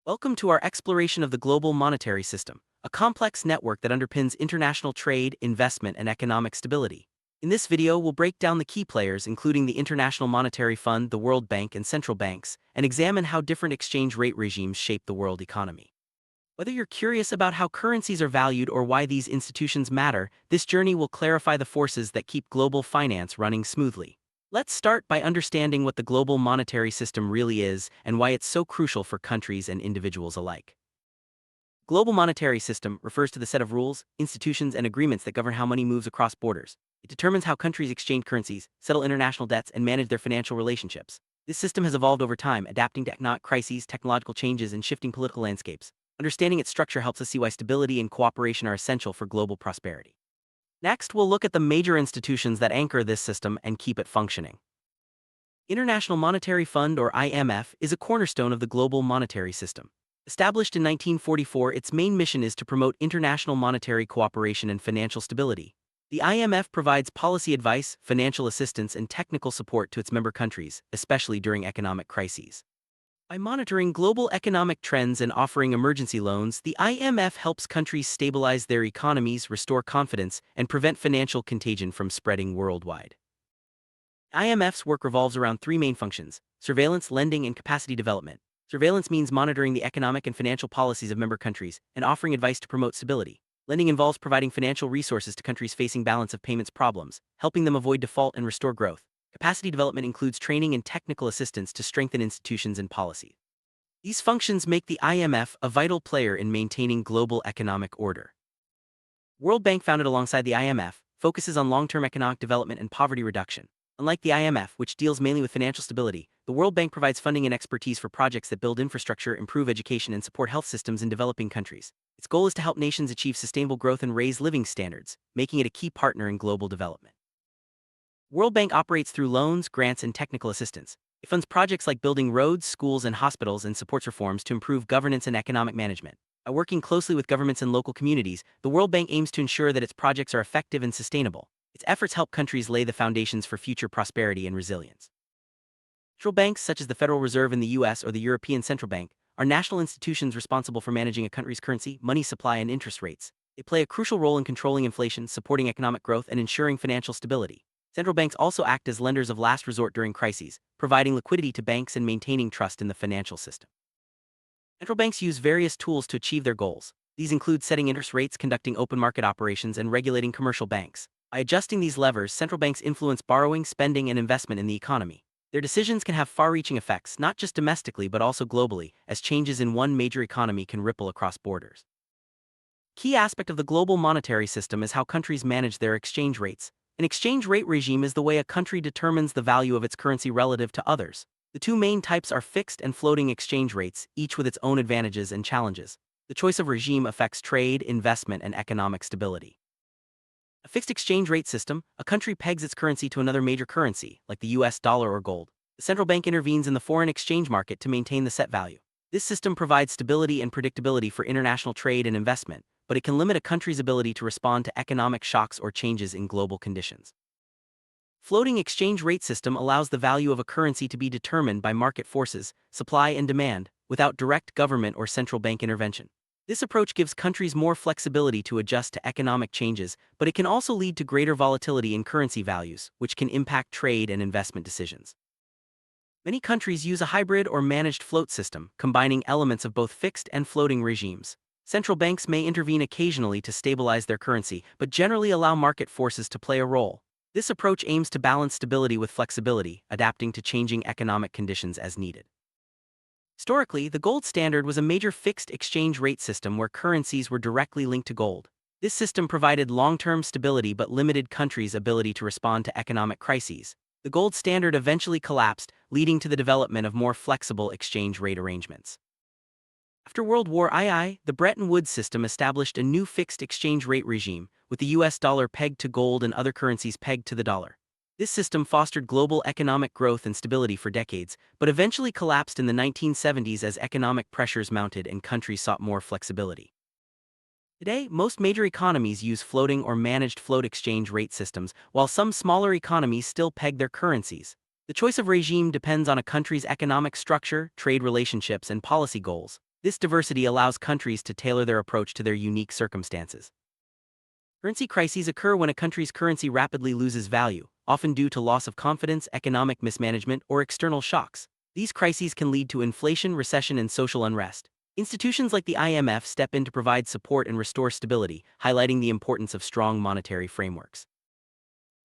Welcome to our exploration of the global monetary system, a complex network that underpins international trade, investment, and economic stability. In this video, we'll break down the key players, including the International Monetary Fund, the World Bank, and central banks, and examine how different exchange rate regimes shape the world economy. Whether you're curious about how currencies are valued or why these institutions matter, this journey will clarify the forces that keep global finance running smoothly. Let's start by understanding what the global monetary system really is and why it's so crucial for countries and individuals alike. Global monetary system refers to the set of rules, institutions, and agreements that govern how money moves across borders. It determines how countries exchange currencies, settle international debts, and manage their financial relationships. This system has evolved over time, adapting to economic crises, technological changes, and shifting political landscapes. Understanding its structure helps us see why stability and cooperation are essential for global prosperity. Next, we'll look at the major institutions that anchor this system and keep it functioning. International Monetary Fund, or IMF, is a cornerstone of the global monetary system. Established in 1944, its main mission is to promote international monetary cooperation and financial stability. The IMF provides policy advice, financial assistance, and technical support to its member countries, especially during economic crises. By monitoring global economic trends and offering emergency loans, the IMF helps countries stabilize their economies, restore confidence, and prevent financial contagion from spreading worldwide. IMF's work revolves around three main functions: surveillance, lending, and capacity development. Surveillance means monitoring the economic and financial policies of member countries and offering advice to promote stability. Lending involves providing financial resources to countries facing balance of payments problems, helping them avoid default and restore growth. Capacity development includes training and technical assistance to strengthen institutions and policy. These functions make the IMF a vital player in maintaining global economic order. World Bank, founded alongside the IMF, focuses on long-term economic development and poverty reduction. Unlike the IMF, which deals mainly with financial stability, the World Bank provides funding and expertise for projects that build infrastructure, improve education, and support health systems in developing countries. Its goal is to help nations achieve sustainable growth and raise living standards, making it a key partner in global development. World Bank operates through loans, grants, and technical assistance. It funds projects like building roads, schools, and hospitals, and supports reforms to improve governance and economic management. By working closely with governments and local communities, the World Bank aims to ensure that its projects are effective and sustainable. Its efforts help countries lay the foundations for future prosperity and resilience. Central banks, such as the Federal Reserve in the US or the European Central Bank, are national institutions responsible for managing a country's currency, money supply, and interest rates. They play a crucial role in controlling inflation, supporting economic growth, and ensuring financial stability. Central banks also act as lenders of last resort during crises, providing liquidity to banks and maintaining trust in the financial system. Central banks use various tools to achieve their goals. These include setting interest rates, conducting open market operations, and regulating commercial banks. By adjusting these levers, central banks influence borrowing, spending, and investment in the economy. Their decisions can have far-reaching effects, not just domestically but also globally, as changes in one major economy can ripple across borders. Key aspect of the global monetary system is how countries manage their exchange rates. An exchange rate regime is the way a country determines the value of its currency relative to others. The two main types are fixed and floating exchange rates, each with its own advantages and challenges. The choice of regime affects trade, investment, and economic stability. A fixed exchange rate system: a country pegs its currency to another major currency, like the US dollar or gold. The central bank intervenes in the foreign exchange market to maintain the set value. This system provides stability and predictability for international trade and investment, but it can limit a country's ability to respond to economic shocks or changes in global conditions. Floating exchange rate system allows the value of a currency to be determined by market forces, supply and demand, without direct government or central bank intervention. This approach gives countries more flexibility to adjust to economic changes, but it can also lead to greater volatility in currency values, which can impact trade and investment decisions. Many countries use a hybrid or managed float system, combining elements of both fixed and floating regimes. Central banks may intervene occasionally to stabilize their currency, but generally allow market forces to play a role. This approach aims to balance stability with flexibility, adapting to changing economic conditions as needed. Historically, the gold standard was a major fixed exchange rate system where currencies were directly linked to gold. This system provided long-term stability but limited countries' ability to respond to economic crises. The gold standard eventually collapsed, leading to the development of more flexible exchange rate arrangements. After World War II, the Bretton Woods system established a new fixed exchange rate regime, with the US dollar pegged to gold and other currencies pegged to the dollar. This system fostered global economic growth and stability for decades, but eventually collapsed in the 1970s as economic pressures mounted and countries sought more flexibility. Today, most major economies use floating or managed float exchange rate systems, while some smaller economies still peg their currencies. The choice of regime depends on a country's economic structure, trade relationships, and policy goals. This diversity allows countries to tailor their approach to their unique circumstances. Currency crises occur when a country's currency rapidly loses value, often due to loss of confidence, economic mismanagement, or external shocks. These crises can lead to inflation, recession, and social unrest. Institutions like the IMF step in to provide support and restore stability, highlighting the importance of strong monetary frameworks.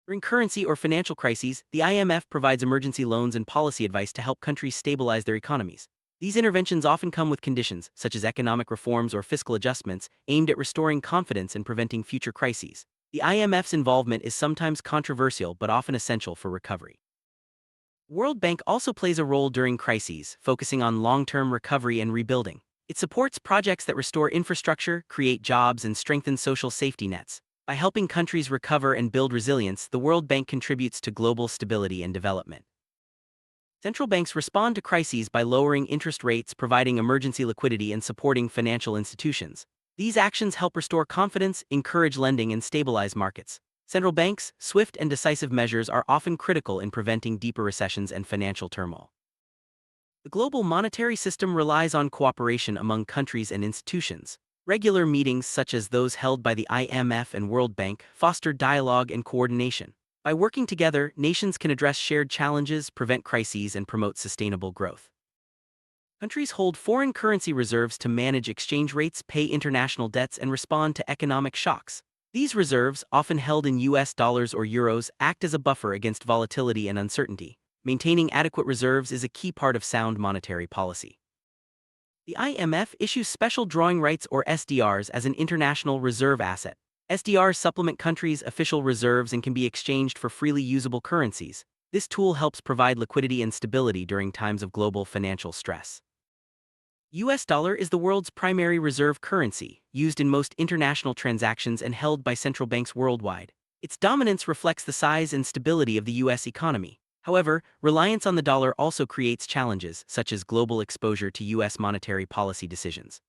During currency or financial crises, the IMF provides emergency loans and policy advice to help countries stabilize their economies. These interventions often come with conditions, such as economic reforms or fiscal adjustments, aimed at restoring confidence and preventing future crises. The IMF's involvement is sometimes controversial but often essential for recovery. The World Bank also plays a role during crises, focusing on long-term recovery and rebuilding. It supports projects that restore infrastructure, create jobs, and strengthen social safety nets. By helping countries recover and build resilience, the World Bank contributes to global stability and development. Central banks respond to crises by lowering interest rates, providing emergency liquidity, and supporting financial institutions. These actions help restore confidence, encourage lending, and stabilize markets. Central banks' swift and decisive measures are often critical in preventing deeper recessions and financial turmoil. The global monetary system relies on cooperation among countries and institutions. Regular meetings such as those held by the IMF and World Bank foster dialogue and coordination. By working together, nations can address shared challenges, prevent crises, and promote sustainable growth. Countries hold foreign currency reserves to manage exchange rates, pay international debts, and respond to economic shocks. These reserves, often held in US dollars or euros, act as a buffer against volatility and uncertainty. Maintaining adequate reserves is a key part of sound monetary policy. The IMF issues special drawing rights or SDRs as an international reserve asset. SDRs supplement countries' official reserves and can be exchanged for freely usable currencies. This tool helps provide liquidity and stability during times of global financial stress. US dollar is the world's primary reserve currency, used in most international transactions and held by central banks worldwide. Its dominance reflects the size and stability of the US economy. However, reliance on the dollar also creates challenges, such as global exposure to US monetary policy decisions.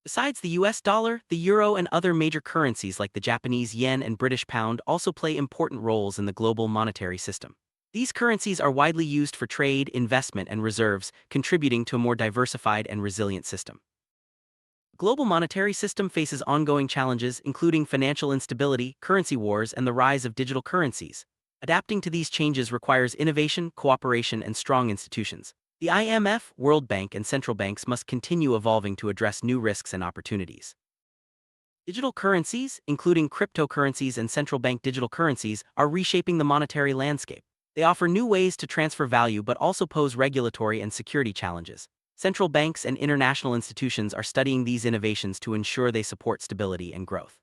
Besides the US dollar, the euro and other major currencies like the Japanese yen and British pound also play important roles in the global monetary system. These currencies are widely used for trade, investment, and reserves, contributing to a more diversified and resilient system. The global monetary system faces ongoing challenges, including financial instability, currency wars, and the rise of digital currencies. Adapting to these changes requires innovation, cooperation, and strong institutions. The IMF, World Bank, and central banks must continue evolving to address new risks and opportunities. Digital currencies, including cryptocurrencies and central bank digital currencies, are reshaping the monetary landscape. They offer new ways to transfer value but also pose regulatory and security challenges. Central banks and international institutions are studying these innovations to ensure they support stability and growth.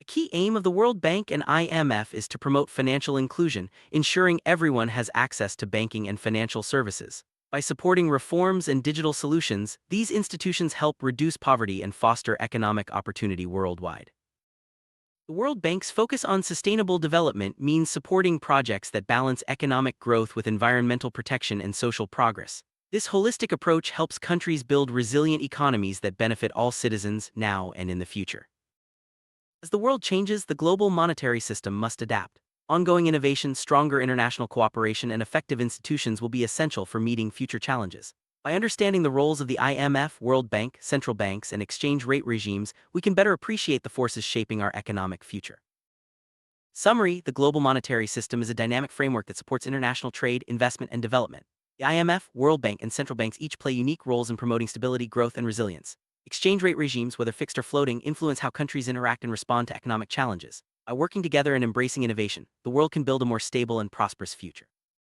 A key aim of the World Bank and IMF is to promote financial inclusion, ensuring everyone has access to banking and financial services. By supporting reforms and digital solutions, these institutions help reduce poverty and foster economic opportunity worldwide. The World Bank's focus on sustainable development means supporting projects that balance economic growth with environmental protection and social progress. This holistic approach helps countries build resilient economies that benefit all citizens now and in the future. As the world changes, the global monetary system must adapt. Ongoing innovation, stronger international cooperation, and effective institutions will be essential for meeting future challenges. By understanding the roles of the IMF, World Bank, central banks, and exchange rate regimes, we can better appreciate the forces shaping our economic future. Summary: the global monetary system is a dynamic framework that supports international trade, investment, and development. The IMF, World Bank, and central banks each play unique roles in promoting stability, growth, and resilience. Exchange rate regimes, whether fixed or floating, influence how countries interact and respond to economic challenges. By working together and embracing innovation, the world can build a more stable and prosperous future.